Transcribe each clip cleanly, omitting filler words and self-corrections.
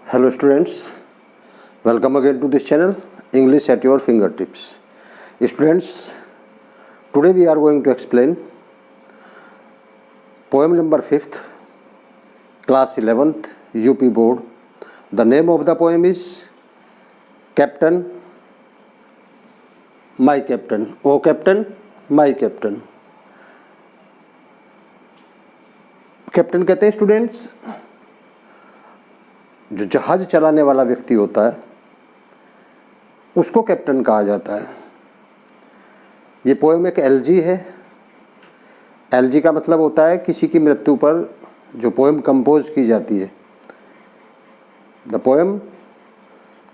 Hello students, welcome again to this channel English at your fingertips. Students, today we are going to explain poem number 5th, class 11th, UP board. The name of the poem is Captain, My Captain. Oh Captain, My Captain. Captain कहते हैं students जो जहाज चलाने वाला व्यक्ति होता है उसको कैप्टन कहा जाता है। ये पोएम एक एलजी है। एलजी का मतलब होता है किसी की मृत्यु पर जो पोएम कंपोज की जाती है। The poem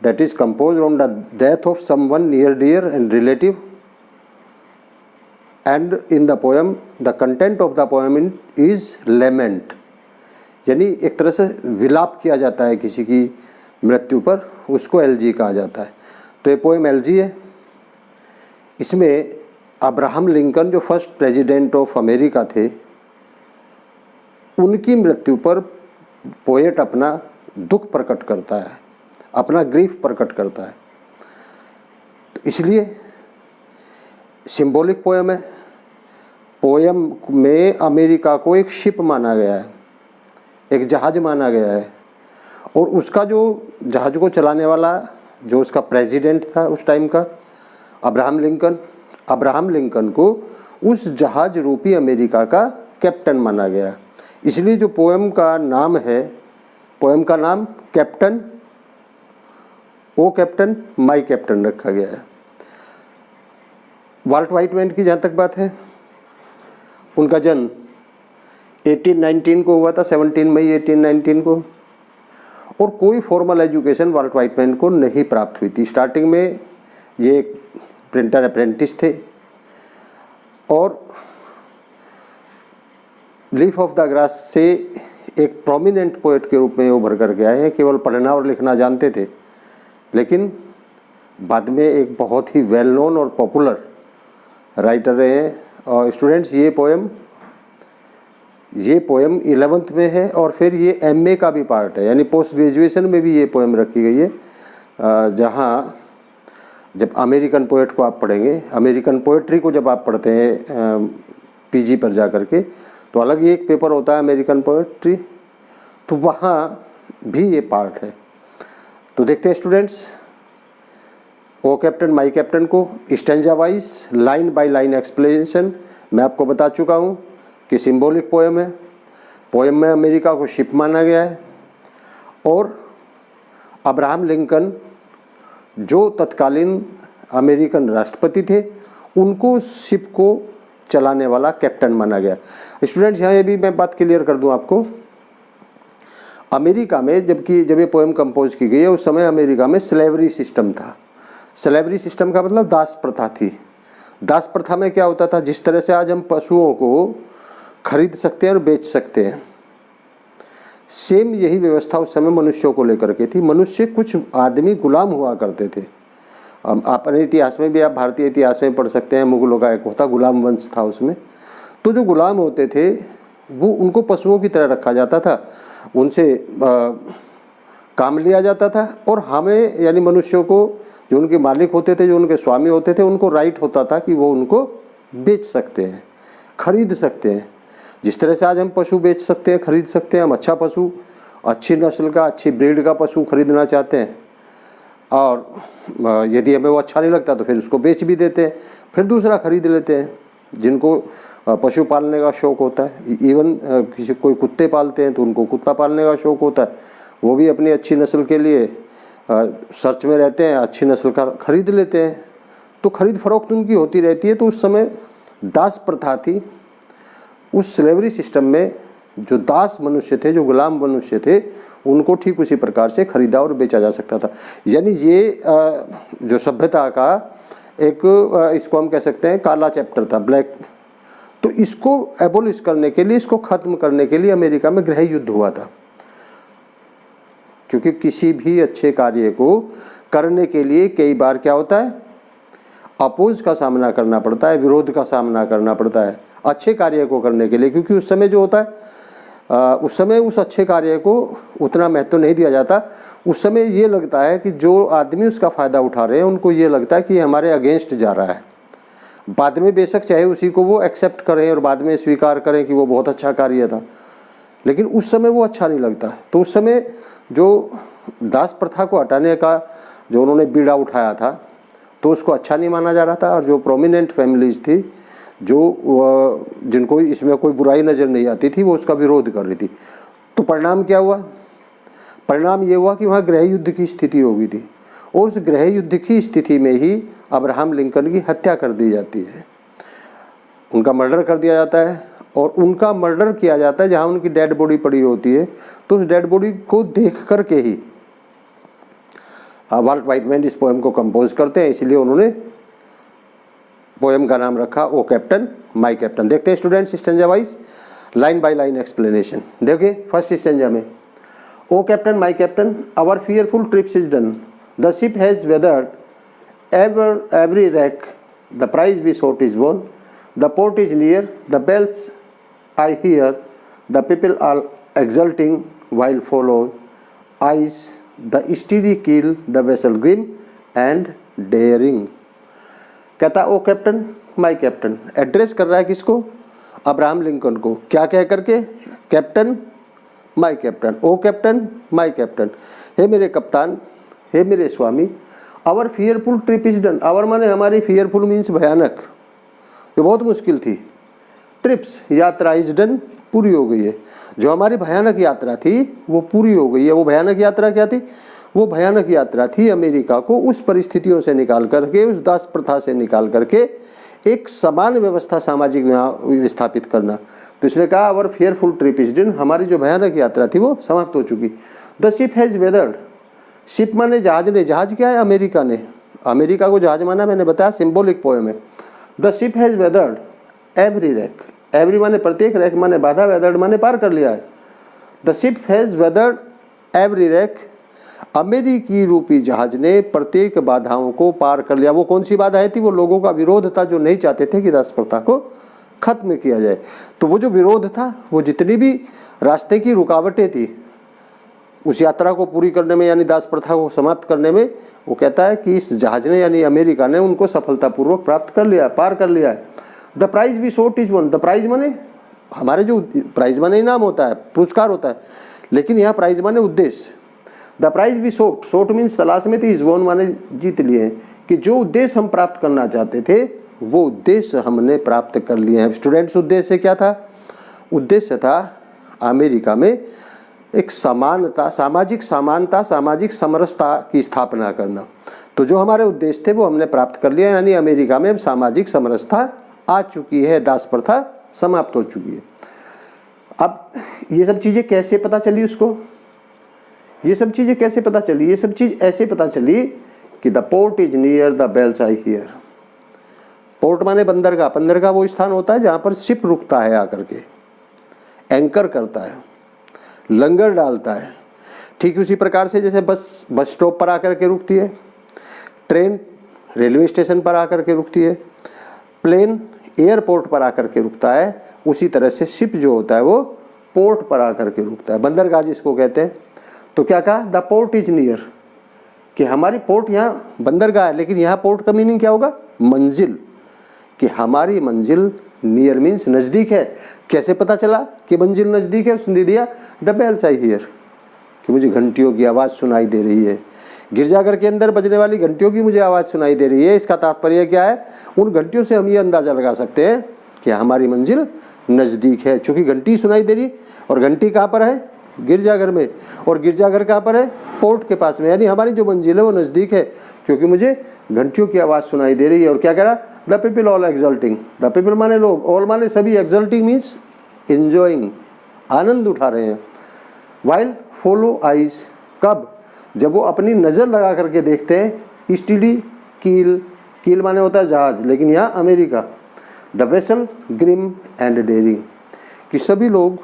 that is compose on the death of someone near dear and relative, and in the poem the content of the poem is lament, यानी एक तरह से विलाप किया जाता है किसी की मृत्यु पर, उसको एलजी कहा जाता है। तो ये पोएम एलजी है। इसमें अब्राहम लिंकन जो फर्स्ट प्रेसिडेंट ऑफ अमेरिका थे, उनकी मृत्यु पर पोएट अपना दुख प्रकट करता है, अपना ग्रीफ प्रकट करता है। तो इसलिए सिंबॉलिक पोएम है। पोएम में अमेरिका को एक शिप माना गया है, एक जहाज माना गया है, और उसका जो जहाज को चलाने वाला जो उसका प्रेसिडेंट था उस टाइम का अब्राहम लिंकन को उस जहाज रूपी अमेरिका का कैप्टन माना गया। इसलिए जो पोएम का नाम है, पोएम का नाम captain, O captain, my captain रखा गया है। वाल्ट व्हाइटमैन की जहाँ तक बात है, उनका जन्म 1819 को हुआ था, 17 मई 1819 को, और कोई फॉर्मल एजुकेशन वाल्ट व्हाइटमैन को नहीं प्राप्त हुई थी। स्टार्टिंग में ये एक प्रिंटर अप्रेंटिस थे और लीफ ऑफ द ग्रास से एक प्रोमिनेंट पोएट के रूप में उभर कर के आए हैं। केवल पढ़ना और लिखना जानते थे, लेकिन बाद में एक बहुत ही वेल नोन और पॉपुलर राइटर रहे हैं। और स्टूडेंट्स, ये पोएम 11th में है और फिर ये एमए का भी पार्ट है, यानी पोस्ट ग्रेजुएशन में भी ये पोएम रखी गई है। जहाँ जब अमेरिकन पोएट को आप पढ़ेंगे, अमेरिकन पोएट्री को जब आप पढ़ते हैं पीजी पर जा कर के, तो अलग ही एक पेपर होता है अमेरिकन पोएट्री, तो वहाँ भी ये पार्ट है। तो देखते हैं students, O captain my captain को stanza wise line by line explanation मैं आपको बता चुका हूँ कि सिंबॉलिक पोएम है। पोएम में अमेरिका को शिप माना गया है और अब्राहम लिंकन जो तत्कालीन अमेरिकन राष्ट्रपति थे, उनको शिप को चलाने वाला कैप्टन माना गया। स्टूडेंट्स, यहाँ ये भी मैं बात क्लियर कर दूँ आपको, अमेरिका में जब ये पोएम कंपोज की गई है, उस समय अमेरिका में स्लेवरी सिस्टम था। स्लेवरी सिस्टम का मतलब दास प्रथा थी। दास प्रथा में क्या होता था, जिस तरह से आज हम पशुओं को खरीद सकते हैं और बेच सकते हैं, सेम यही व्यवस्था उस समय मनुष्यों को लेकर के थी। मनुष्य, कुछ आदमी गुलाम हुआ करते थे। अपने इतिहास में भी, आप भारतीय इतिहास में पढ़ सकते हैं, मुगलों का एक होता गुलाम वंश था उसमें। तो जो गुलाम होते थे वो, उनको पशुओं की तरह रखा जाता था, उनसे काम लिया जाता था, और हमें यानी मनुष्यों को, जो उनके मालिक होते थे, जो उनके स्वामी होते थे, उनको राइट होता था कि वो उनको बेच सकते हैं, खरीद सकते हैं। जिस तरह से आज हम पशु बेच सकते हैं, खरीद सकते हैं। हम अच्छा पशु, अच्छी नस्ल का, अच्छी ब्रीड का पशु खरीदना चाहते हैं, और यदि हमें वो अच्छा नहीं लगता तो फिर उसको बेच भी देते हैं, फिर दूसरा खरीद लेते हैं। जिनको पशु पालने का शौक़ होता है, इवन कोई कुत्ते पालते हैं तो उनको कुत्ता पालने का शौक़ होता है, वो भी अपनी अच्छी नस्ल के लिए सर्च में रहते हैं, अच्छी नस्ल का खरीद लेते हैं। तो खरीद फरोख्त उनकी होती रहती है। तो उस समय दास प्रथा थी। उस स्लेवरी सिस्टम में जो दास मनुष्य थे, जो गुलाम मनुष्य थे, उनको ठीक उसी प्रकार से खरीदा और बेचा जा सकता था। यानी ये जो सभ्यता का एक, इसको हम कह सकते हैं काला चैप्टर था, ब्लैक। तो इसको एबोलिश करने के लिए, इसको ख़त्म करने के लिए अमेरिका में गृह युद्ध हुआ था। क्योंकि किसी भी अच्छे कार्य को करने के लिए कई बार क्या होता है, अपोज का सामना करना पड़ता है, विरोध का सामना करना पड़ता है अच्छे कार्य को करने के लिए। क्योंकि उस समय जो होता है उस समय उस अच्छे कार्य को उतना महत्व नहीं दिया जाता। उस समय ये लगता है कि जो आदमी उसका फ़ायदा उठा रहे हैं उनको ये लगता है कि ये हमारे अगेंस्ट जा रहा है। बाद में बेशक चाहे उसी को वो एक्सेप्ट करें और बाद में स्वीकार करें कि वो बहुत अच्छा कार्य था, लेकिन उस समय वो अच्छा नहीं लगता। तो उस समय जो दास प्रथा को हटाने का जो उन्होंने बीड़ा उठाया था तो उसको अच्छा नहीं माना जा रहा था। और जो प्रोमिनेंट फैमिलीज थी, जो जिनको इसमें कोई बुराई नज़र नहीं आती थी, वो उसका विरोध कर रही थी। तो परिणाम क्या हुआ? परिणाम ये हुआ कि वहाँ गृह युद्ध की स्थिति हो गई थी और उस गृह युद्ध की स्थिति में ही अब्राहम लिंकन की हत्या कर दी जाती है, उनका मर्डर कर दिया जाता है। और उनका मर्डर किया जाता है जहाँ उनकी डेड बॉडी पड़ी होती है। तो उस डेड बॉडी को देख करके ही वाल्ट व्हाइटमैन इस पोएम को कंपोज करते हैं, इसलिए उन्होंने पोएम का नाम रखा ओ कैप्टन माय कैप्टन। देखते हैं students stanza wise line by line explanation. देखिए फर्स्ट स्टेंजा में, O captain my captain, our fearful trips is done, the ship has weathered every wreck, the prize we sought is won, the port is near, the bells I hear, the people are exulting while follow eyes, the steady keel, the vessel grim and daring। कहता ओ captain my captain, address कर रहा है किसको? Abraham Lincoln को। क्या कह करके? Captain my captain, O captain my captain, हे मेरे कप्तान, हे मेरे स्वामी, our fearful trip is done. Our माने हमारी, फियरफुल मीन्स भयानक, जो बहुत मुश्किल थी। ट्रिप्स यात्रा इज डन, पूरी हो गई है। जो हमारी भयानक यात्रा थी वो पूरी हो गई है। वो भयानक यात्रा क्या थी? वो भयानक यात्रा थी अमेरिका को उस परिस्थितियों से निकाल करके, उस दास प्रथा से निकाल करके एक समान व्यवस्था सामाजिक में स्थापित करना। तो इसने कहा our fearful trip is done, हमारी जो भयानक यात्रा थी वो समाप्त हो चुकी। The ship has weathered, ship माने जहाज ने, जहाज क्या है? अमेरिका ने, अमेरिका को जहाज माना, मैंने बताया सिंबॉलिक पोएम है। The ship has weathered every rack, every माने प्रत्येक, रैक माने बाधा, वेदर्ड माने पार कर लिया है। The ship has weathered every rack, अमेरिकी रूपी जहाज ने प्रत्येक बाधाओं को पार कर लिया। वो कौन सी बाधाएं थी? वो लोगों का विरोध था जो नहीं चाहते थे कि दास प्रथा को खत्म किया जाए। तो वो जो विरोध था, वो जितनी भी रास्ते की रुकावटें थी उस यात्रा को पूरी करने में, यानी दास प्रथा को समाप्त करने में, वो कहता है कि इस जहाज ने यानी अमेरिका ने उनको सफलतापूर्वक प्राप्त कर लिया, पार कर लिया है। The prize we sought is won, the prize माने हमारे जो प्राइज माने इनाम होता है, पुरस्कार होता है, लेकिन यहाँ प्राइज माने उद्देश्य। The prize we sought, sought means तलाश में थी, इज वन माने जीत लिए, कि जो उद्देश्य हम प्राप्त करना चाहते थे वो उद्देश्य हमने प्राप्त कर लिए हैं। स्टूडेंट्स, उद्देश्य क्या था? उद्देश्य था अमेरिका में एक समानता, सामाजिक समानता, सामाजिक समरसता की स्थापना करना। तो जो हमारे उद्देश्य थे वो हमने प्राप्त कर लिया, यानी अमेरिका में सामाजिक समरसता आ चुकी है, दास प्रथा समाप्त हो चुकी है। अब ये सब चीज़ें कैसे पता चली उसको? ये सब चीज़ें कैसे पता चली? ये सब चीज़ ऐसे पता चली कि the port is near, the bells I hear. Port माने बंदरगाह, बंदरगाह वो स्थान होता है जहाँ पर शिप रुकता है, आकर के एंकर करता है, लंगर डालता है। ठीक उसी प्रकार से जैसे बस स्टॉप पर आकर के रुकती है, ट्रेन रेलवे स्टेशन पर आकर के रुकती है, प्लेन एयरपोर्ट पर आकर के रुकता है, उसी तरह से शिप जो होता है वो पोर्ट पर आकर के रुकता है, बंदरगाह जिसको कहते हैं। तो क्या कहा? द पोर्ट इज नियर, कि हमारी पोर्ट यहाँ बंदरगाह है, लेकिन यहाँ पोर्ट का मीनिंग क्या होगा? मंजिल, कि हमारी मंजिल नियर मीन्स नज़दीक है। कैसे पता चला कि मंजिल नज़दीक है? उसने दिया द बेल्स आई हियर, कि मुझे घंटियों की आवाज़ सुनाई दे रही है, गिरजाघर के अंदर बजने वाली घंटियों की मुझे आवाज़ सुनाई दे रही है। इसका तात्पर्य क्या है? उन घंटियों से हम ये अंदाज़ा लगा सकते हैं कि हमारी मंजिल नज़दीक है, चूँकि घंटी सुनाई दे रही, और घंटी कहाँ पर है? गिरजाघर में, और गिरजाघर कहाँ पर है? पोर्ट के पास में, यानी हमारी जो मंजिल है वो नज़दीक है, क्योंकि मुझे घंटियों की आवाज़ सुनाई दे रही है। और क्या कह रहा? The people all exulting, the people माने लोग, ऑल माने सभी, एक्सल्टिंग मीन्स एंजॉइंग, आनंद उठा रहे हैं। वाइल फॉलो आइज, कब? जब वो अपनी नज़र लगा करके देखते हैं। स्टीडी कील, कील माने होता है जहाज, लेकिन यहाँ America. The vessel grim and daring, कि सभी लोग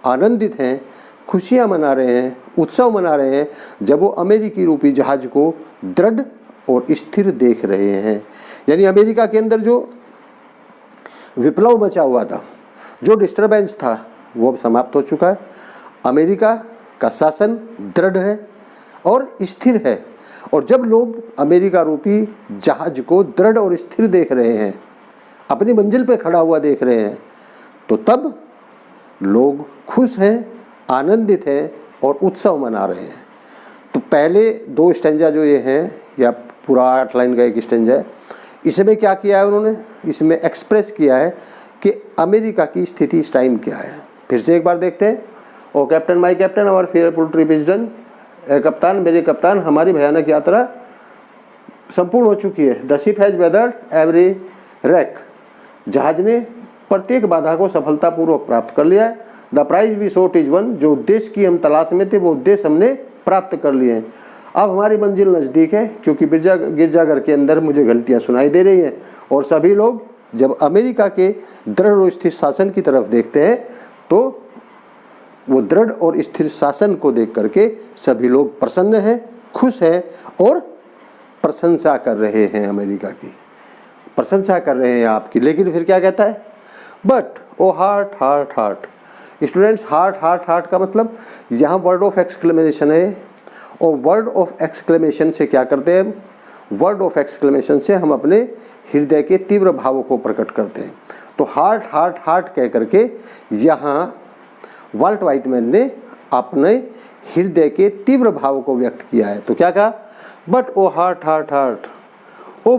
आनंदित हैं, खुशियाँ मना रहे हैं, उत्सव मना रहे हैं जब वो अमेरिकी रूपी जहाज को दृढ़ और स्थिर देख रहे हैं। यानी अमेरिका के अंदर जो विप्लव मचा हुआ था, जो डिस्टर्बेंस था, वो अब समाप्त हो चुका है। अमेरिका का शासन दृढ़ है और स्थिर है, और जब लोग अमेरिका रूपी जहाज को दृढ़ और स्थिर देख रहे हैं, अपनी मंजिल पे खड़ा हुआ देख रहे हैं, तो तब लोग खुश हैं, आनंदित हैं और उत्सव मना रहे हैं। तो पहले 2 स्टेंजा जो ये हैं, या पूरा 8 लाइन का एक स्टेंजा है, इसमें क्या किया है उन्होंने, इसमें एक्सप्रेस किया है कि अमेरिका की स्थिति इस टाइम क्या है। फिर से एक बार देखते हैं। O captain, my captain, our fearful trip is done. कप्तान, मेरे कप्तान, हमारी भयानक यात्रा संपूर्ण हो चुकी है। The ship has weathered every rack. जहाज ने प्रत्येक बाधा को सफलतापूर्वक प्राप्त कर लिया है। The prize we sought is won. जो उद्देश्य की हम तलाश में थे वो उद्देश्य हमने प्राप्त कर लिए हैं। अब हमारी मंजिल नज़दीक है, क्योंकि गिरजाघर के अंदर मुझे घंटियाँ सुनाई दे रही हैं, और सभी लोग जब अमेरिका के दृढ़ और स्थिर शासन की तरफ देखते हैं तो वो दृढ़ और स्थिर शासन को देख करके सभी लोग प्रसन्न हैं, खुश हैं और प्रशंसा कर रहे हैं, अमेरिका की प्रशंसा कर रहे हैं आपकी। लेकिन फिर क्या कहता है, but O heart heart heart. Students, heart heart heart का मतलब यहाँ वर्ड ऑफ एक्सक्लेमेशन है, और वर्ड ऑफ एक्सक्लेमेशन से क्या करते हैं, वर्ड ऑफ एक्सक्लेमेशन से हम अपने हृदय के तीव्र भावों को प्रकट करते हैं। तो हार्ट हार्ट हार्ट कह करके यहाँ वाल्ट व्हाइटमैन ने अपने हृदय के तीव्र भाव को व्यक्त किया है। तो क्या कहा, but O heart heart heart, O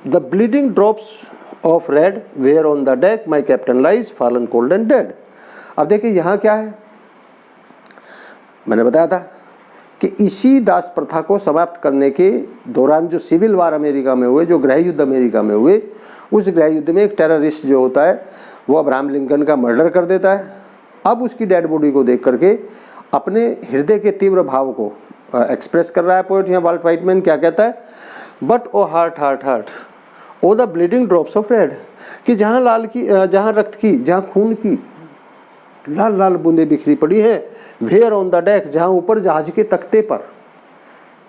the bleeding drops of red where on the deck my captain lies fallen cold and dead. अब देखिए यहाँ क्या है, मैंने बताया था कि इसी दास प्रथा को समाप्त करने के दौरान जो सिविल वार अमेरिका में हुए, जो गृह युद्ध अमेरिका में हुए, उस गृह युद्ध में एक टेररिस्ट जो होता है वो अब्राहम लिंकन का मर्डर कर देता है। अब उसकी डेड बॉडी को देख करके अपने हृदय के तीव्र भाव को एक्सप्रेस कर रहा है पोएट यहाँ वाल्ट व्हाइटमैन। क्या कहता है, but O heart heart heart, O the bleeding drops of red, कि जहाँ जहाँ रक्त की, जहाँ खून की लाल लाल बूंदें बिखरी पड़ी हैं, वेयर ऑन द डेक, जहाँ ऊपर जहाज के तख्ते पर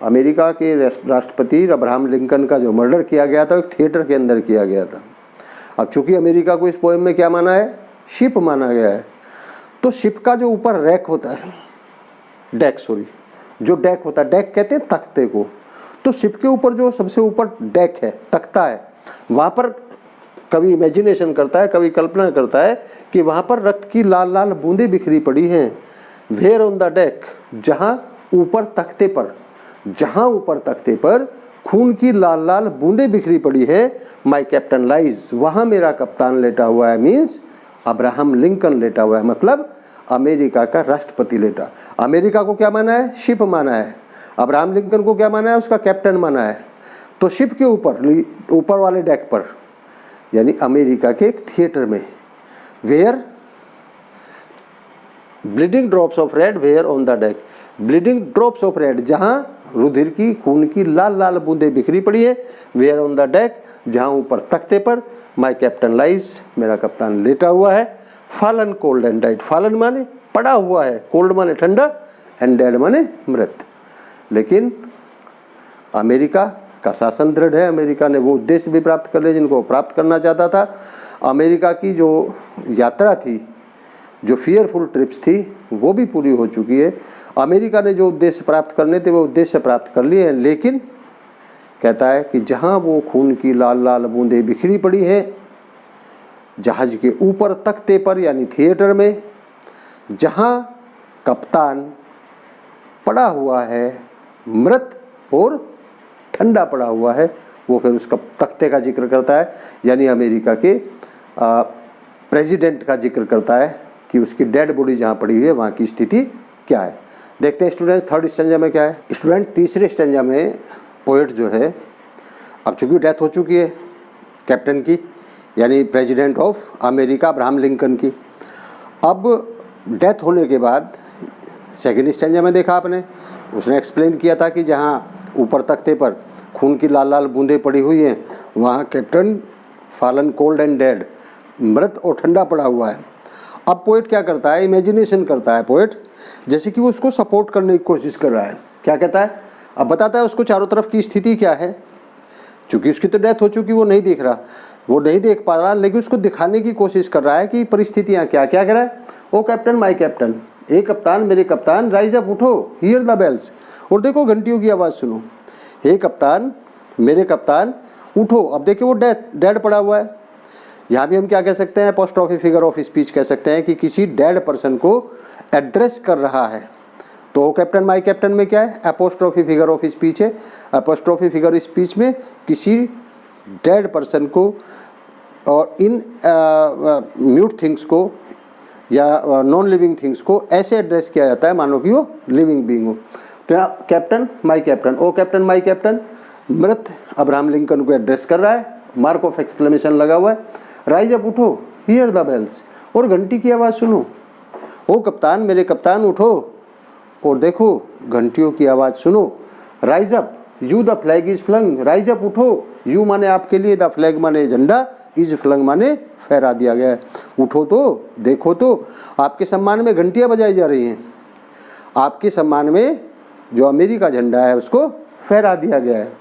अमेरिका के राष्ट्रपति अब्राहम लिंकन का जो मर्डर किया गया था, एक थिएटर के अंदर किया गया था। अब चूंकि अमेरिका को इस पोएम में क्या माना है, शिप माना गया है, तो शिप का जो ऊपर रैक होता है, डेक सॉरी, जो डेक होता है, डेक कहते हैं तख्ते को, तो शिप के ऊपर जो सबसे ऊपर डेक है, तख्ता है, वहाँ पर कभी इमेजिनेशन करता है, कभी कल्पना करता है कि वहाँ पर रक्त की लाल लाल बूंदें बिखरी पड़ी हैं। वेयर ऑन द डेक, जहाँ ऊपर तख्ते पर, जहाँ ऊपर तख्ते पर खून की लाल लाल बूंदें बिखरी पड़ी है, माई कैप्टन लाइज, वहाँ मेरा कप्तान लेटा हुआ है। मीन्स अब्राहम लिंकन लेटा हुआ है, मतलब अमेरिका का राष्ट्रपति लेटा। अमेरिका को क्या माना है, शिप माना है। अब्राहम लिंकन को क्या माना है, उसका कैप्टन माना है। तो शिप के ऊपर वाले डेक पर, यानी अमेरिका के एक थिएटर में, where bleeding drops of red where on the deck, bleeding drops of red, जहाँ रुधिर की, खून की लाल लाल बूंदें बिखरी पड़ी है, वेयर ऑन द डेक, जहाँ ऊपर तख्ते पर, माई कैप्टन लाइज, मेरा कप्तान लेटा हुआ है। Fallen cold and dead, fallen माने पड़ा हुआ है, कोल्ड माने ठंडा, एंड डेड माने मृत। लेकिन अमेरिका का शासन दृढ़ है, अमेरिका ने वो उद्देश्य भी प्राप्त कर लिए जिनको प्राप्त करना चाहता था। अमेरिका की जो यात्रा थी, जो फियरफुल ट्रिप्स थी, वो भी पूरी हो चुकी है। अमेरिका ने जो उद्देश्य प्राप्त करने थे वो उद्देश्य प्राप्त कर लिए हैं, लेकिन कहता है कि जहाँ वो खून की लाल लाल बूंदें बिखरी पड़ी हैं, जहाज के ऊपर तख्ते पर यानी थिएटर में, जहाँ कप्तान पड़ा हुआ है मृत और ठंडा पड़ा हुआ है, वो फिर उसका तख्ते का जिक्र करता है, यानी अमेरिका के प्रेसिडेंट का जिक्र करता है कि उसकी डेड बॉडी जहाँ पड़ी हुई है वहाँ की स्थिति क्या है। देखते हैं स्टूडेंट्स थर्ड स्टेंजा में क्या है। स्टूडेंट तीसरे स्टेंजा में पोएट जो है, अब चूंकि डेथ हो चुकी है कैप्टन की, यानी president of America Abraham Lincoln की। अब डेथ होने के बाद सेकेंड स्टेंजा में देखा आपने, उसने एक्सप्लेन किया था कि जहाँ ऊपर तख्ते पर खून की लाल लाल बूंदें पड़ी हुई हैं, वहाँ captain fallen cold and dead, मृत और ठंडा पड़ा हुआ है। अब पोएट क्या करता है, इमेजिनेशन करता है पोएट, जैसे कि वो उसको सपोर्ट करने की कोशिश कर रहा है। क्या कहता है, अब बताता है उसको चारों तरफ की स्थिति क्या है। चूँकि उसकी तो डेथ हो चुकी, वो नहीं देख रहा, वो नहीं देख पा रहा, लेकिन उसको दिखाने की कोशिश कर रहा है कि परिस्थितियाँ क्या क्या कह रहा है। ओ कैप्टन माय कैप्टन, ए कप्तान मेरे कप्तान, राइज अप उठो, हियर द बेल्स, और देखो घंटियों की आवाज़ सुनो। हे कप्तान मेरे कप्तान उठो। अब देखिए वो डेड पड़ा हुआ है। यहाँ भी हम क्या कह सकते हैं, एपोस्ट्रोफी फिगर ऑफ स्पीच कह सकते हैं कि किसी डेड पर्सन को एड्रेस कर रहा है। तो ओ कैप्टन माय कैप्टन में क्या है, एपोस्ट्रोफी फिगर ऑफ स्पीच है। एपोस्ट्रोफी फिगर स्पीच में किसी डेड पर्सन को और इन म्यूट थिंग्स को या नॉन लिविंग थिंग्स को ऐसे एड्रेस किया जाता है मानो कि वो लिविंग बीइंग हो। तो यहाँ captain my captain, O captain my captain मृत अब्राहम लिंकन को एड्रेस कर रहा है, मार्क ऑफ एक्सक्लेमेशन लगा हुआ है। राइज अप उठो, हियर द बेल्स, और घंटी की आवाज़ सुनो। ओ कप्तान मेरे कप्तान उठो और देखो घंटियों की आवाज़ सुनो। Rise up, you the flag is flung, rise up उठो, यू माने आपके लिए, द फ्लैग माने झंडा, इज फ्लंग माने फहरा दिया गया है। उठो तो देखो तो आपके सम्मान में घंटियाँ बजाई जा रही हैं, आपके सम्मान में जो अमेरिका झंडा है उसको फहरा दिया गया है।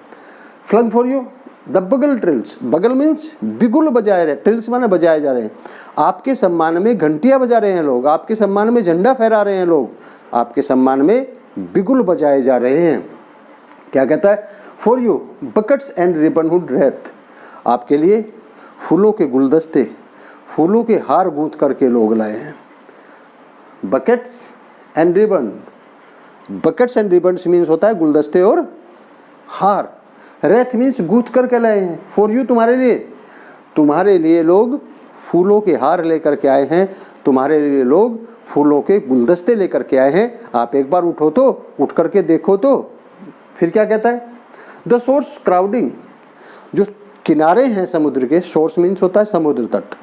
Flung for you the bugle trills, बगल मीन्स बिगुल बजाए रहे, ट्रिल्स माने बजाए जा रहे हैं। आपके सम्मान में घंटियाँ बजा रहे हैं लोग, आपके सम्मान में झंडा फहरा रहे हैं लोग, आपके सम्मान में बिगुल बजाए जा रहे हैं। क्या कहता है, for you bouquets and ribboned wreaths, आपके लिए फूलों के गुलदस्ते, फूलों के हार गूंथ करके लोग लाए हैं। Buckets and ribbon, buckets and ribbons means होता है गुलदस्ते और हार, रेथ मीन्स गूंथ करके लाए हैं। फॉर यू तुम्हारे लिए लोग फूलों के हार लेकर के आए हैं, तुम्हारे लिए लोग फूलों के गुलदस्ते लेकर के आए हैं। आप एक बार उठो तो, उठ करके देखो तो। फिर क्या कहता है, द सोर्स क्राउडिंग, जो किनारे हैं समुद्र के, सोर्स मीन्स होता है समुद्र तट,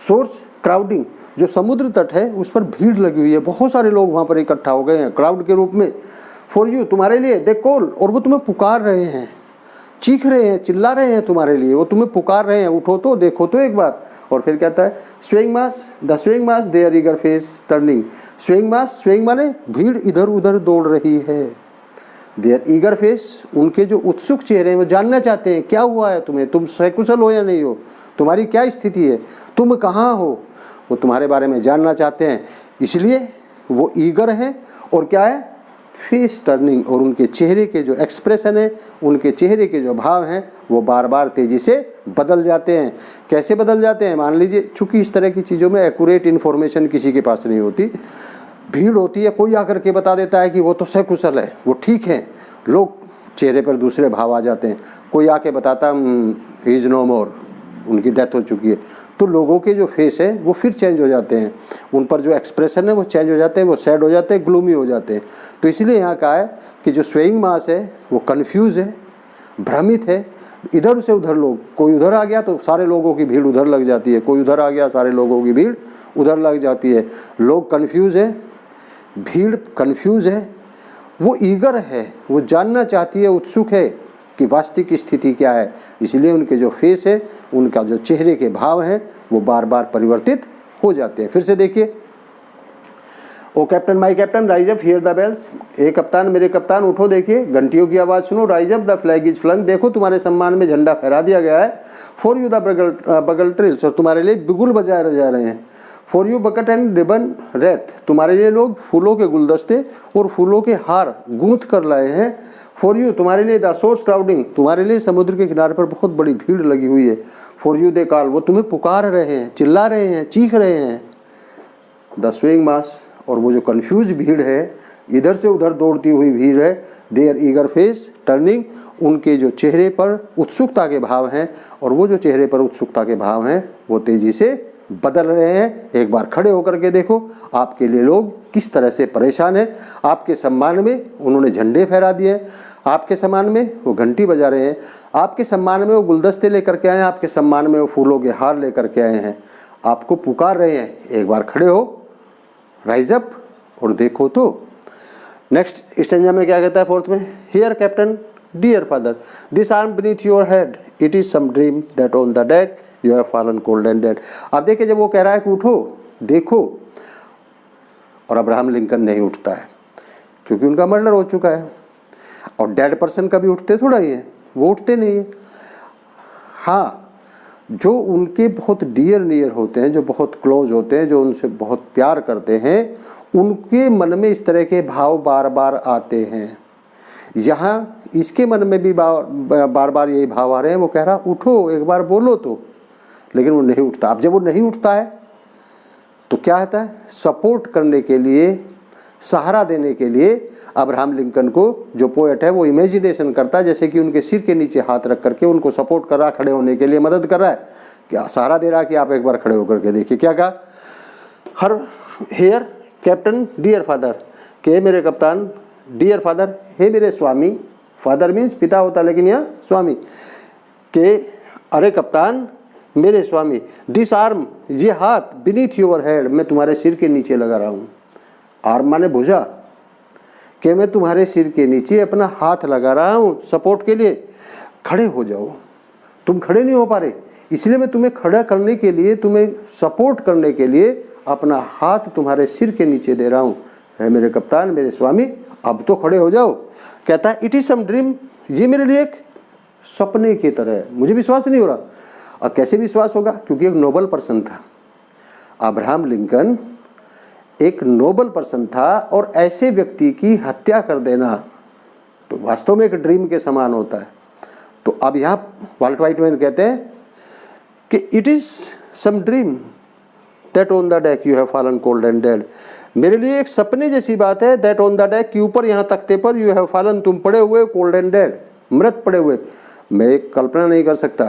सोर्स क्राउडिंग, जो समुद्र तट है उस पर भीड़ लगी हुई है, बहुत सारे लोग वहाँ पर इकट्ठा हो गए हैं क्राउड के रूप में। फॉर यू तुम्हारे लिए, दे कॉल, और वो तुम्हें पुकार रहे हैं, चीख रहे हैं, चिल्ला रहे हैं तुम्हारे लिए, वो तुम्हें पुकार रहे हैं, उठो तो देखो तो एक बार। और फिर कहता है swing mass, the swing mass their eager face turning, swing mass, swing माने भीड़ इधर उधर दौड़ रही है, देयर ईगर फेस, उनके जो उत्सुक चेहरे हैं वो जानना चाहते हैं क्या हुआ है तुम्हें, तुम सकुशल हो या नहीं हो, तुम्हारी क्या स्थिति है, तुम कहाँ हो, वो तुम्हारे बारे में जानना चाहते हैं। इसलिए वो ईगर हैं। और क्या है, फेस टर्निंग, और उनके चेहरे के जो एक्सप्रेशन है, उनके चेहरे के जो भाव हैं वो बार बार तेज़ी से बदल जाते हैं। कैसे बदल जाते हैं, मान लीजिए चूँकि इस तरह की चीज़ों में एक्यूरेट इन्फॉर्मेशन किसी के पास नहीं होती, भीड़ होती है, कोई आकर के बता देता है कि वो तो सकुशल है, वो ठीक है, लोग चेहरे पर दूसरे भाव आ जाते हैं। कोई आके बताता ही इज़ नो मोर, उनकी डेथ हो चुकी है, तो लोगों के जो फेस है वो फिर चेंज हो जाते हैं, उन पर जो एक्सप्रेशन है वो चेंज हो जाते हैं, वो सैड हो जाते हैं, ग्लूमी हो जाते हैं। तो इसलिए यहाँ कहा है कि जो स्वेइंग मास है वो कन्फ्यूज़ है, भ्रमित है, इधर से उधर लोग, कोई उधर आ गया तो सारे लोगों की भीड़ उधर लग जाती है, कोई उधर आ गया सारे लोगों की भीड़ उधर लग जाती है। लोग कन्फ्यूज़ है, भीड़ कन्फ्यूज़ है, वो ईगर है, वो जानना चाहती है, उत्सुक है कि वास्तविक स्थिति क्या है। इसलिए उनके जो फेस है, उनका जो चेहरे के भाव हैं वो बार बार परिवर्तित हो जाते हैं। फिर से देखिए, O captain my captain rise up hear the bells, ए कप्तान मेरे कप्तान उठो, देखिए घंटियों की आवाज़ सुनो। Rise up the flag is flung, देखो तुम्हारे सम्मान में झंडा फहरा दिया गया है। For you the bugle trills, और तुम्हारे लिए बिगुल बजाए जा रहे हैं। For you bouquet and ribbon wreaths, तुम्हारे लिए लोग फूलों के गुलदस्ते और फूलों के हार गूंथ कर लाए हैं। फॉर यू तुम्हारे लिए द सोर्स क्राउडिंग, तुम्हारे लिए समुद्र के किनारे पर बहुत बड़ी भीड़ लगी हुई है। फॉर यू दे कॉल, वो तुम्हें पुकार रहे हैं, चिल्ला रहे हैं, चीख रहे हैं। द स्विंग मास, और वो जो कन्फ्यूज भीड़ है, इधर से उधर दौड़ती हुई भीड़ है। देयर ईगर फेस टर्निंग, उनके जो चेहरे पर उत्सुकता के भाव हैं, और वो जो चेहरे पर उत्सुकता के भाव हैं वो तेज़ी से बदल रहे हैं। एक बार खड़े होकर के देखो, आपके लिए लोग किस तरह से परेशान हैं। आपके सम्मान में उन्होंने झंडे फहरा दिए, आपके सम्मान में वो घंटी बजा रहे हैं, आपके सम्मान में वो गुलदस्ते लेकर के आए हैं, आपके सम्मान में वो फूलों के हार लेकर के आए हैं, आपको पुकार रहे हैं। एक बार खड़े हो, राइज अप, और देखो तो। नेक्स्ट स्टेंजा में क्या कहता है, फोर्थ में, here captain dear father, this arm beneath your head, it is some dream that on the deck you have fallen cold and dead. अब देखिए, जब वो कह रहा है कि उठो देखो, और अब्राहम लिंकन नहीं उठता है क्योंकि उनका मर्डर हो चुका है, और डेड पर्सन कभी उठते थोड़ा ही है, वो उठते नहीं है। हाँ, जो उनके बहुत डियर नियर होते हैं, जो बहुत क्लोज होते हैं, जो उनसे बहुत प्यार करते हैं, उनके मन में इस तरह के भाव बार बार आते हैं। यहाँ इसके मन में भी बार बार यही भाव आ रहे हैं। वो कह रहा उठो, एक बार बोलो तो, लेकिन वो नहीं उठता। अब जब वो नहीं उठता है तो क्या होता है, सपोर्ट करने के लिए, सहारा देने के लिए अब्राहम लिंकन को जो पोएट है वो इमेजिनेशन करता है जैसे कि उनके सिर के नीचे हाथ रख करके उनको सपोर्ट कर रहा, खड़े होने के लिए मदद कर रहा है, क्या सहारा दे रहा है कि आप एक बार खड़े होकर के देखिए। क्या कहा, हर हेयर कैप्टन डियर फादर, के मेरे कप्तान, डियर फादर, हे मेरे स्वामी, फादर मीन्स पिता होता है लेकिन यहाँ स्वामी, के अरे कप्तान मेरे स्वामी, दिस आर्म, ये हाथ, बीनीथ योर हेड, मैं तुम्हारे सिर के नीचे लगा रहा हूँ। आर्म माने भुजा, कि मैं तुम्हारे सिर के नीचे अपना हाथ लगा रहा हूँ सपोर्ट के लिए, खड़े हो जाओ। तुम खड़े नहीं हो पा रहे, इसलिए मैं तुम्हें खड़ा करने के लिए, तुम्हें सपोर्ट करने के लिए अपना हाथ तुम्हारे सिर के नीचे दे रहा हूँ। है मेरे कप्तान, मेरे स्वामी, अब तो खड़े हो जाओ। कहता है इट इज़ सम ड्रीम, ये मेरे लिए एक सपने की तरह है, मुझे विश्वास नहीं हो रहा। और कैसे विश्वास होगा, क्योंकि एक नोबल पर्सन था। अब्राहम लिंकन एक नोबल पर्सन था और ऐसे व्यक्ति की हत्या कर देना तो वास्तव में एक ड्रीम के समान होता है। तो अब यहाँ वाल्ट व्हाइटमैन कहते हैं कि it is some dream that on the deck you have fallen cold and dead, मेरे लिए एक सपने जैसी बात है। दैट ऑन द डेक के ऊपर, यहाँ तख्ते पर, यू हैव फॉलन, तुम पड़े हुए, कोल्ड एंड डेड, मृत पड़े हुए। मैं एक कल्पना नहीं कर सकता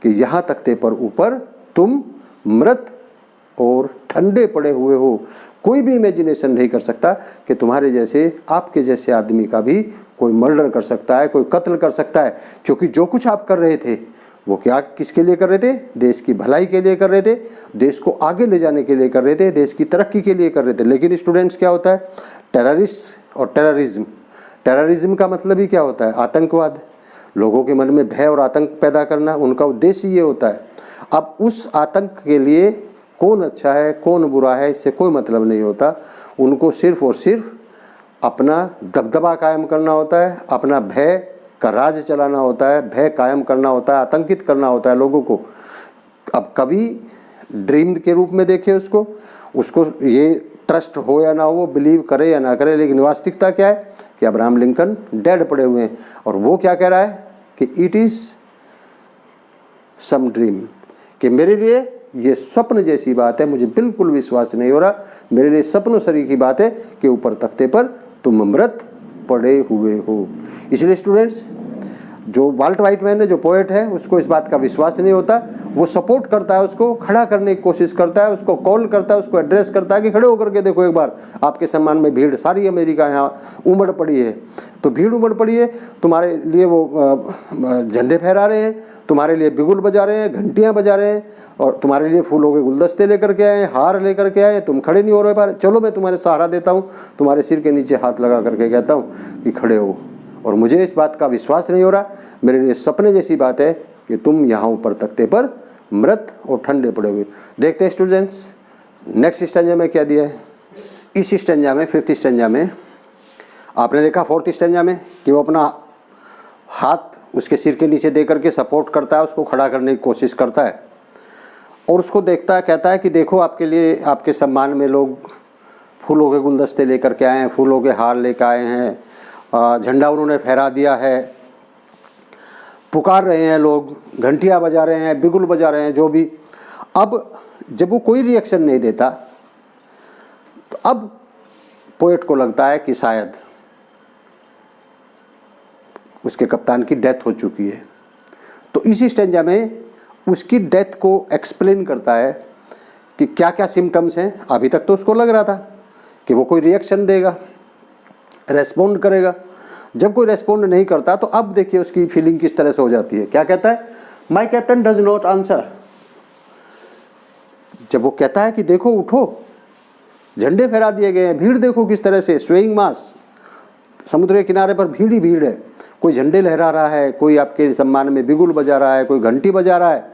कि यहाँ तख्ते पर ऊपर तुम मृत और ठंडे पड़े हुए हो। कोई भी इमेजिनेशन नहीं कर सकता कि तुम्हारे जैसे, आपके जैसे आदमी का भी कोई मर्डर कर सकता है, कोई कत्ल कर सकता है। क्योंकि जो कुछ आप कर रहे थे वो क्या, किसके लिए कर रहे थे, देश की भलाई के लिए कर रहे थे, देश को आगे ले जाने के लिए कर रहे थे, देश की तरक्की के लिए कर रहे थे। लेकिन स्टूडेंट्स क्या होता है, टेररिस्ट और टेररिज्म, टेररिज्म का मतलब ही क्या होता है, आतंकवाद, लोगों के मन में भय और आतंक पैदा करना, उनका उद्देश्य ये होता है। अब उस आतंक के लिए कौन अच्छा है कौन बुरा है इससे कोई मतलब नहीं होता, उनको सिर्फ और सिर्फ अपना दबदबा कायम करना होता है, अपना भय का राज चलाना होता है, भय कायम करना होता है, आतंकित करना होता है लोगों को। अब कभी ड्रीम के रूप में देखे उसको ये ट्रस्ट हो या ना हो, बिलीव करे या ना करे, लेकिन वास्तविकता क्या है कि अब्राहम लिंकन डेड पड़े हुए हैं। और वो क्या कह रहा है कि इट इज़ सम ड्रीम, कि मेरे लिए ये स्वप्न जैसी बात है, मुझे बिल्कुल विश्वास नहीं हो रहा, मेरे लिए सपनों सरी की बात है कि ऊपर तख्ते पर तुम मृत पड़े हुए हो। इसलिए स्टूडेंट्स, जो वाल्ट व्हाइटमैन है, जो पोएट है, उसको इस बात का विश्वास नहीं होता, वो सपोर्ट करता है, उसको खड़ा करने की कोशिश करता है, उसको कॉल करता है, उसको एड्रेस करता है कि खड़े होकर के देखो एक बार, आपके सम्मान में भीड़, सारी अमेरिका यहाँ उमड़ पड़ी है। तो भीड़ उमड़ पड़ी है, तुम्हारे लिए वो झंडे फहरा रहे हैं, तुम्हारे लिए बिगुल बजा रहे हैं, घंटियाँ बजा रहे हैं, और तुम्हारे लिए फूलों के गुलदस्ते लेकर के आए, हार लेकर के आए, तुम खड़े नहीं हो रहे पार, चलो मैं तुम्हारे सहारा देता हूँ, तुम्हारे सिर के नीचे हाथ लगा करके कहता हूँ कि खड़े हो। और मुझे इस बात का विश्वास नहीं हो रहा, मेरे लिए सपने जैसी बात है कि तुम यहाँ ऊपर तख्ते पर मृत और ठंडे पड़े हुए। देखते हैं स्टूडेंट्स नेक्स्ट स्टेंजा में क्या दिया है। इस स्टेंजा में, फिफ्थ स्टेंजा में आपने देखा, फोर्थ स्टेंजा में कि वो अपना हाथ उसके सिर के नीचे दे करके सपोर्ट करता है, उसको खड़ा करने की कोशिश करता है और उसको देखता है, कहता है कि देखो आपके लिए, आपके सम्मान में लोग फूलों के गुलदस्ते लेकर के आए हैं, फूलों के हार लेकर आए हैं, झंडा उन्होंने फहरा दिया है, पुकार रहे हैं लोग, घंटियाँ बजा रहे हैं, बिगुल बजा रहे हैं, जो भी। अब जब वो कोई रिएक्शन नहीं देता तो अब पोएट को लगता है कि शायद उसके कप्तान की डेथ हो चुकी है। तो इसी स्टेंजा में उसकी डेथ को एक्सप्लेन करता है कि क्या क्या सिम्टम्स हैं। अभी तक तो उसको लग रहा था कि वो कोई रिएक्शन देगा, रेस्पॉन्ड करेगा, जब कोई रेस्पॉन्ड नहीं करता तो अब देखिए उसकी फीलिंग किस तरह से हो जाती है। क्या कहता है, माई कैप्टन डज नॉट आंसर। जब वो कहता है कि देखो उठो, झंडे फहरा दिए गए हैं, भीड़ देखो किस तरह से, स्वेइंग मास, समुद्र के किनारे पर भीड़ ही भीड़ है, कोई झंडे लहरा रहा है, कोई आपके सम्मान में बिगुल बजा रहा है, कोई घंटी बजा रहा है,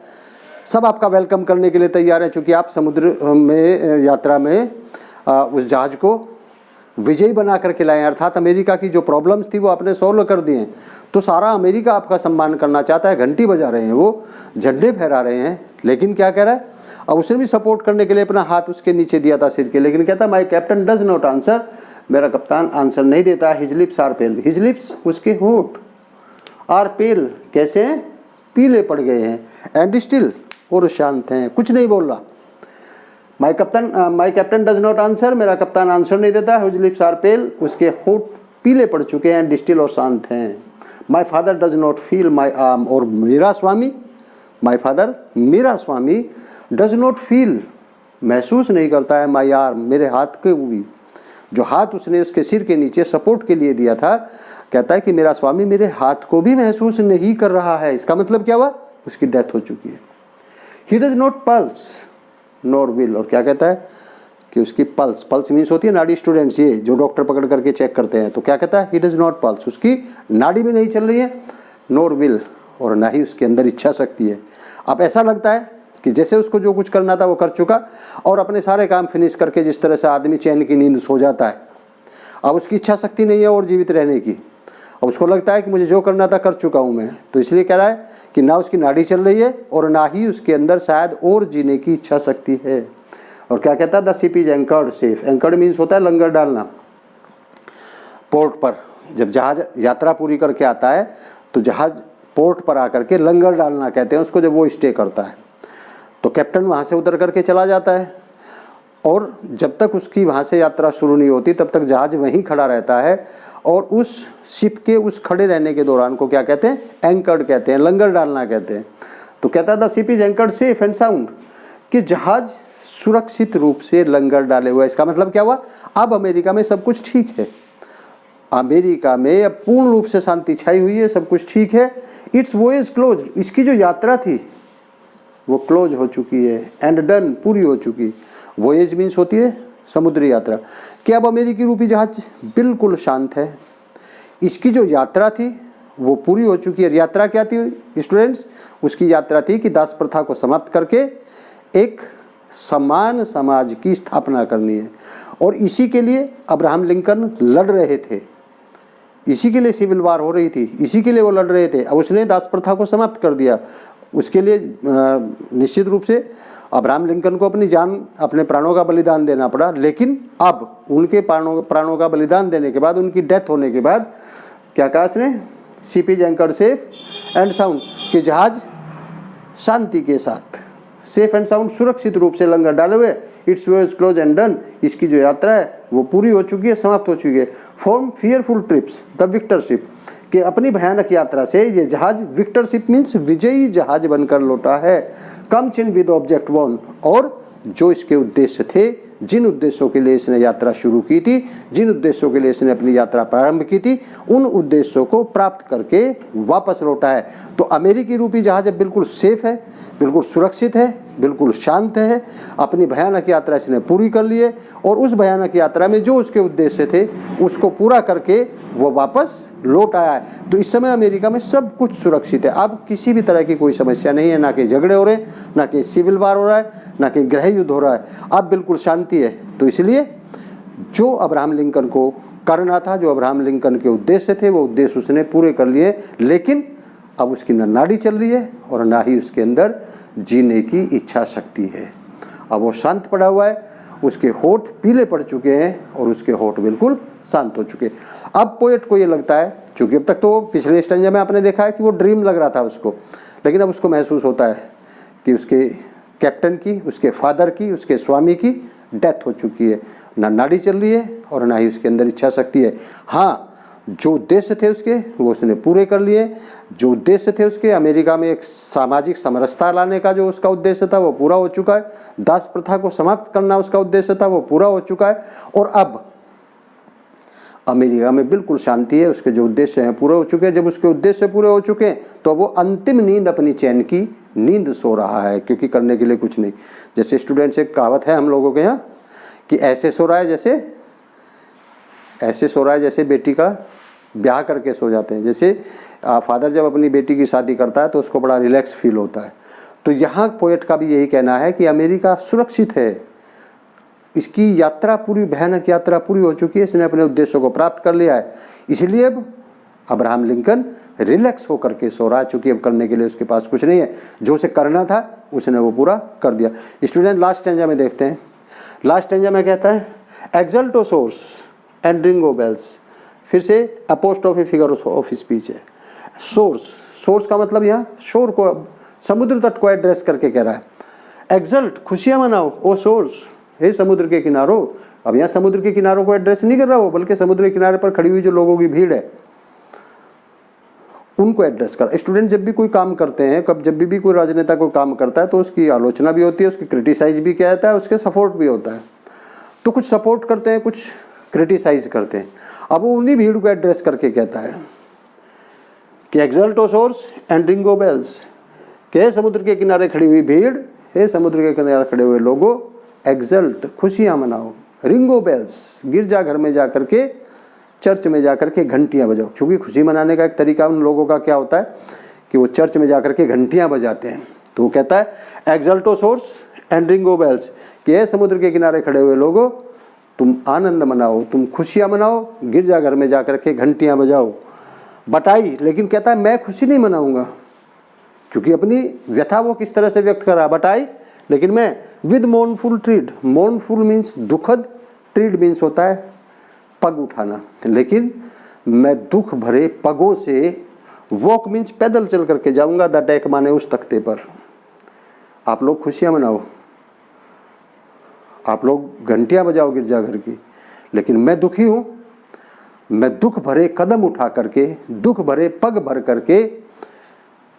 सब आपका वेलकम करने के लिए तैयार है, चूँकि आप समुद्र में यात्रा में उस जहाज़ को विजयी बना करके लाए, अर्थात अमेरिका की जो प्रॉब्लम्स थी वो आपने सॉल्व कर दिए। तो सारा अमेरिका आपका सम्मान करना चाहता है, घंटी बजा रहे हैं, वो झंडे फहरा रहे हैं। लेकिन क्या कह रहा है, अब उसने भी सपोर्ट करने के लिए अपना हाथ उसके नीचे दिया था सिर के, लेकिन कहता my captain does not answer, मेरा कप्तान आंसर नहीं देता। His lips are pale, his lips उसके होंठ आर पेल कैसे हैं, पीले पड़ गए हैं, एंड स्टिल और शांत हैं, कुछ नहीं बोल रहा। My captain does not answer, मेरा कप्तान आंसर नहीं देता। हिज लिप्स आर पेल, उसके होंठ पीले पड़ चुके हैं, एंड स्टिल और शांत हैं। My father does not feel my arm, और मेरा स्वामी, माय फादर मेरा स्वामी डज नॉट फील महसूस नहीं करता है, माय आर्म मेरे हाथ के भी, जो हाथ उसने उसके सिर के नीचे सपोर्ट के लिए दिया था, कहता है कि मेरा स्वामी मेरे हाथ को भी महसूस नहीं कर रहा है। इसका मतलब क्या हुआ, उसकी डेथ हो चुकी है। He does not pulse nor will, और क्या कहता है कि उसकी पल्स, पल्स मीन्स होती है नाड़ी, स्टूडेंट्स ये जो डॉक्टर पकड़ करके चेक करते हैं, तो क्या कहता है, ही डज नॉट पल्स, उसकी नाड़ी भी नहीं चल रही है, नॉर विल, और ना ही उसके अंदर इच्छा शक्ति है। अब ऐसा लगता है कि जैसे उसको जो कुछ करना था वो कर चुका, और अपने सारे काम फिनिश करके जिस तरह से आदमी चैन की नींद सो जाता है, अब उसकी इच्छा शक्ति नहीं है और जीवित रहने की। अब उसको लगता है कि मुझे जो करना था कर चुका हूँ मैं, तो इसलिए कह रहा है कि ना उसकी नाड़ी चल रही है और ना ही उसके अंदर शायद और जीने की इच्छा शक्ति है। और क्या कहता है, the ship is anchored safe, anchored means होता है लंगर डालना। पोर्ट पर जब जहाज यात्रा पूरी करके आता है तो जहाज पोर्ट पर आकर के लंगर डालना कहते हैं उसको, जब वो स्टे करता है। तो कैप्टन वहाँ से उतर करके चला जाता है, और जब तक उसकी वहाँ से यात्रा शुरू नहीं होती तब तक जहाज वहीं खड़ा रहता है, और उस शिप के उस खड़े रहने के दौरान को क्या कहते हैं, एंकर्ड कहते हैं, लंगर डालना कहते हैं। तो कहता है the ship is anchored safe and sound, कि जहाज सुरक्षित रूप से लंगर डाले हुआ है। इसका मतलब क्या हुआ, अब अमेरिका में सब कुछ ठीक है, अमेरिका में अब पूर्ण रूप से शांति छाई हुई है, सब कुछ ठीक है। इट्स वॉयज क्लोज, इसकी जो यात्रा थी वो क्लोज हो चुकी है, एंड डन पूरी हो चुकी। वॉयज मीन्स होती है समुद्री यात्रा, कि अब अमेरिकी रूपी जहाज बिल्कुल शांत है, इसकी जो यात्रा थी वो पूरी हो चुकी है। यात्रा क्या थी स्टूडेंट्स, उसकी यात्रा थी कि दास प्रथा को समाप्त करके एक समान समाज की स्थापना करनी है, और इसी के लिए अब्राहम लिंकन लड़ रहे थे, इसी के लिए सिविल वार हो रही थी, इसी के लिए वो लड़ रहे थे। अब उसने दास प्रथा को समाप्त कर दिया, उसके लिए निश्चित रूप से अब्राहम लिंकन को अपनी जान, अपने प्राणों का बलिदान देना पड़ा। लेकिन अब उनके प्राणों का बलिदान देने के बाद, उनकी डेथ होने के बाद क्या कहा इसने, ship is anchored safe and sound, कि जहाज शांति के साथ सेफ एंड साउंड सुरक्षित रूप से लंगर डाले हुए, it's voyage close and done, इसकी जो यात्रा है वो पूरी हो चुकी है, समाप्त हो चुकी है। From fearful trips the victor ship, कि अपनी भयानक यात्रा से ये जहाज, विक्टर शिप मीन्स विजयी जहाज बनकर लौटा है। Comes in with object one, और जो इसके उद्देश्य थे, जिन उद्देश्यों के लिए इसने यात्रा शुरू की थी, जिन उद्देश्यों के लिए इसने अपनी यात्रा प्रारंभ की थी, उन उद्देश्यों को प्राप्त करके वापस लौटा है। तो अमेरिकी रूपी जहाज अब बिल्कुल सेफ है, बिल्कुल सुरक्षित है, बिल्कुल शांत है, अपनी भयानक यात्रा इसने पूरी कर ली है, और उस भयानक यात्रा में जो उसके उद्देश्य थे उसको पूरा करके वो वापस लौट आया है। तो इस समय अमेरिका में सब कुछ सुरक्षित है, अब किसी भी तरह की कोई समस्या नहीं है, ना कि झगड़े हो रहे हैं, ना कि सिविल वार हो रहा है, ना कि गृह युद्ध हो रहा है, अब बिल्कुल शांति है। तो इसलिए जो अब्राहम लिंकन को करना था, जो अब्राहम लिंकन के उद्देश्य थे, वो उद्देश्य उसने पूरे कर लिए। लेकिन अब उसकी न नाड़ी चल रही है और ना ही उसके अंदर जीने की इच्छा शक्ति है। अब वो शांत पड़ा हुआ है, उसके होठ पीले पड़ चुके हैं और उसके होठ बिल्कुल शांत हो चुके हैं। अब पोएट को ये लगता है, चूँकि अब तक तो पिछले स्टेंजा में आपने देखा है कि वो ड्रीम लग रहा था उसको, लेकिन अब उसको महसूस होता है कि उसके कैप्टन की, उसके फादर की, उसके स्वामी की डेथ हो चुकी है, ना नाड़ी चल रही है और ना ही उसके अंदर इच्छा शक्ति है। हाँ, जो उद्देश्य थे उसके वो उसने पूरे कर लिए, जो उद्देश्य थे उसके अमेरिका में एक सामाजिक समरसता लाने का जो उसका उद्देश्य था वो पूरा हो चुका है, दास प्रथा को समाप्त करना उसका उद्देश्य था वो पूरा हो चुका है, और अब अमेरिका में बिल्कुल शांति है, उसके जो उद्देश्य हैं पूरे हो चुके हैं। जब उसके उद्देश्य पूरे हो चुके हैं तो वो अंतिम नींद, अपनी चैन की नींद सो रहा है, क्योंकि करने के लिए कुछ नहीं। जैसे स्टूडेंट्स एक कहावत है हम लोगों के यहाँ कि ऐसे सो रहा है जैसे बेटी का ब्याह करके सो जाते हैं। जैसे फादर जब अपनी बेटी की शादी करता है तो उसको बड़ा रिलैक्स फील होता है। तो यहाँ पोएट का भी यही कहना है कि अमेरिका सुरक्षित है, इसकी यात्रा पूरी, भयानक यात्रा पूरी हो चुकी है, इसने अपने उद्देश्यों को प्राप्त कर लिया है। इसलिए अब अब्राहम लिंकन रिलैक्स होकर के सो रहा है, चूँकि अब करने के लिए उसके पास कुछ नहीं है। जो उसे करना था उसने वो पूरा कर दिया। स्टूडेंट लास्ट स्टैंजा में देखते हैं। लास्ट स्टैंजा में कहता है एक्सल्टोसोर्स एंड रिंगो बेल्स। फिर से अपोस्ट्रोफी फिगर ऑफ स्पीच है। सोर्स, सोर्स का मतलब यहाँ शोर को, समुद्र तट को एड्रेस करके कह रहा है। एक्सल्ट, खुशियाँ मनाओ ओ सोर्स, हे समुद्र के किनारों। अब यहाँ समुद्र के किनारों को एड्रेस नहीं कर रहा हो, बल्कि समुद्र के किनारे पर खड़ी हुई जो लोगों की भीड़ है उनको एड्रेस कर। स्टूडेंट जब भी कोई काम करते हैं, जब भी कोई राजनेता कोई काम करता है तो उसकी आलोचना भी होती है, उसकी क्रिटिसाइज भी किया जाता है, उसके सपोर्ट भी होता है। तो कुछ सपोर्ट करते हैं, कुछ क्रिटिसाइज करते हैं। अब वो उन्हीं भीड़ को एड्रेस करके कहता है कि एक्सल्टोसोर्स एंड रिंगो बेल्स, के समुद्र के किनारे खड़ी हुई भीड़, हे समुद्र के किनारे खड़े हुए लोगों, एक्सल्ट, खुशियाँ मनाओ। रिंगो बेल्स, गिरजाघर में जा कर के, चर्च में जा कर के घंटियाँ बजाओ। क्योंकि खुशी मनाने का एक तरीका उन लोगों का क्या होता है कि वो चर्च में जा कर के घंटियाँ बजाते हैं। तो वो कहता है एक्सल्टोसोर्स एंड रिंगो बेल्स, कि हे समुद्र के किनारे खड़े हुए लोगों, तुम आनंद मनाओ, तुम खुशियाँ मनाओ, गिरजाघर में जा कर के घंटियाँ बजाओ। बटाई, लेकिन कहता है मैं खुशी नहीं मनाऊंगा, क्योंकि अपनी व्यथा वो किस तरह से व्यक्त कर रहा है। बटाई, लेकिन मैं विद मोर्नफुल ट्रीड, मोर्नफुल मीन्स दुखद, ट्रीड मीन्स होता है पग उठाना, लेकिन मैं दुख भरे पगों से, वॉक मीन्स पैदल चल करके जाऊंगा, द डेक माने उस तख्ते पर। आप लोग खुशियाँ मनाओ, आप लोग घंटियाँ बजाओ गिरजाघर की, लेकिन मैं दुखी हूँ। मैं दुख भरे कदम उठा करके, दुख भरे पग भर करके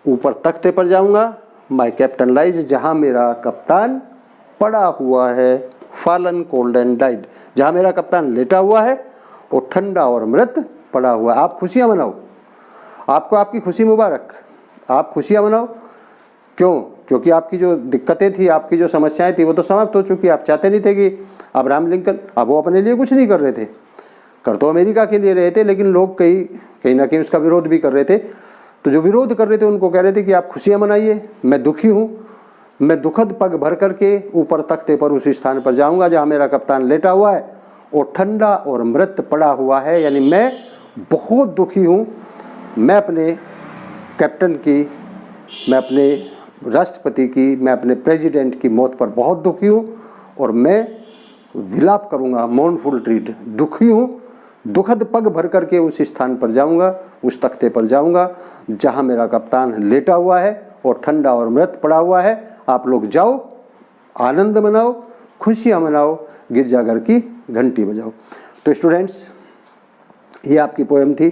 ऊपर तख्ते पर जाऊंगा। माय कैप्टन लाइज, जहाँ मेरा कप्तान पड़ा हुआ है, फॉलन कोल्ड एंड डाइड, जहाँ मेरा कप्तान लेटा हुआ है और ठंडा और मृत पड़ा हुआ है। आप खुशियाँ मनाओ, आपको आपकी खुशी मुबारक, आप खुशियाँ मनाओ। क्यों? क्योंकि आपकी जो दिक्कतें थी, आपकी जो समस्याएं थी, वो तो समाप्त हो चुकी। आप चाहते नहीं थे कि अब्राहम लिंकन, अब वो अपने लिए कुछ नहीं कर रहे थे, कर तो अमेरिका के लिए रहे थे, लेकिन लोग कहीं ना कहीं उसका विरोध भी कर रहे थे। तो जो विरोध कर रहे थे उनको कह रहे थे कि आप खुशियाँ मनाइए, मैं दुखी हूँ, मैं दुखद पग भर करके ऊपर तख्ते पर उस स्थान पर जाऊँगा जहाँ मेरा कप्तान लेटा हुआ है और ठंडा और मृत पड़ा हुआ है। यानी मैं बहुत दुखी हूँ, मैं अपने कैप्टन की, मैं अपने राष्ट्रपति की, मैं अपने प्रेसिडेंट की मौत पर बहुत दुखी हूँ और मैं विलाप करूँगा, मोर्नफुल ट्रीट, दुखी हूँ, दुखद पग भर करके उस स्थान पर जाऊँगा, उस तख्ते पर जाऊँगा जहाँ मेरा कप्तान लेटा हुआ है और ठंडा और मृत पड़ा हुआ है। आप लोग जाओ, आनंद मनाओ, खुशियाँ मनाओ, गिरजाघर की घंटी बजाओ। तो स्टूडेंट्स, ये आपकी पोएम थी,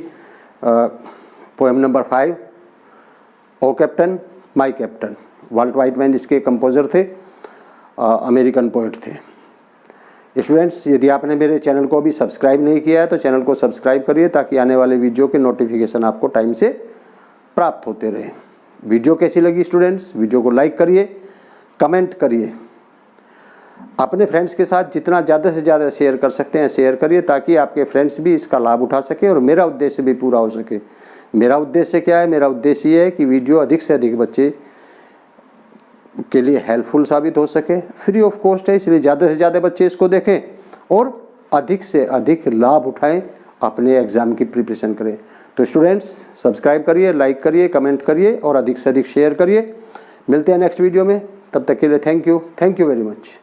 poem number 5, O captain my captain. Walt Whitman इसके कंपोजर थे, अमेरिकन पोएट थे। स्टूडेंट्स, यदि आपने मेरे चैनल को अभी सब्सक्राइब नहीं किया है तो चैनल को सब्सक्राइब करिए, ताकि आने वाले वीडियो के नोटिफिकेशन आपको टाइम से प्राप्त होते रहे। वीडियो कैसी लगी स्टूडेंट्स? वीडियो को लाइक करिए, कमेंट करिए, अपने फ्रेंड्स के साथ जितना ज़्यादा से ज़्यादा शेयर कर सकते हैं शेयर करिए, ताकि आपके फ्रेंड्स भी इसका लाभ उठा सके और मेरा उद्देश्य भी पूरा हो सके। मेरा उद्देश्य क्या है? मेरा उद्देश्य ये है कि वीडियो अधिक से अधिक बच्चे के लिए हेल्पफुल साबित हो सके। फ्री ऑफ कॉस्ट है, इसलिए ज़्यादा से ज़्यादा बच्चे इसको देखें और अधिक से अधिक लाभ उठाएं, अपने एग्ज़ाम की प्रिपरेशन करें। तो स्टूडेंट्स, सब्सक्राइब करिए, लाइक करिए, कमेंट करिए और अधिक से अधिक शेयर करिए। मिलते हैं नेक्स्ट वीडियो में, तब तक के लिए थैंक यू वेरी मच।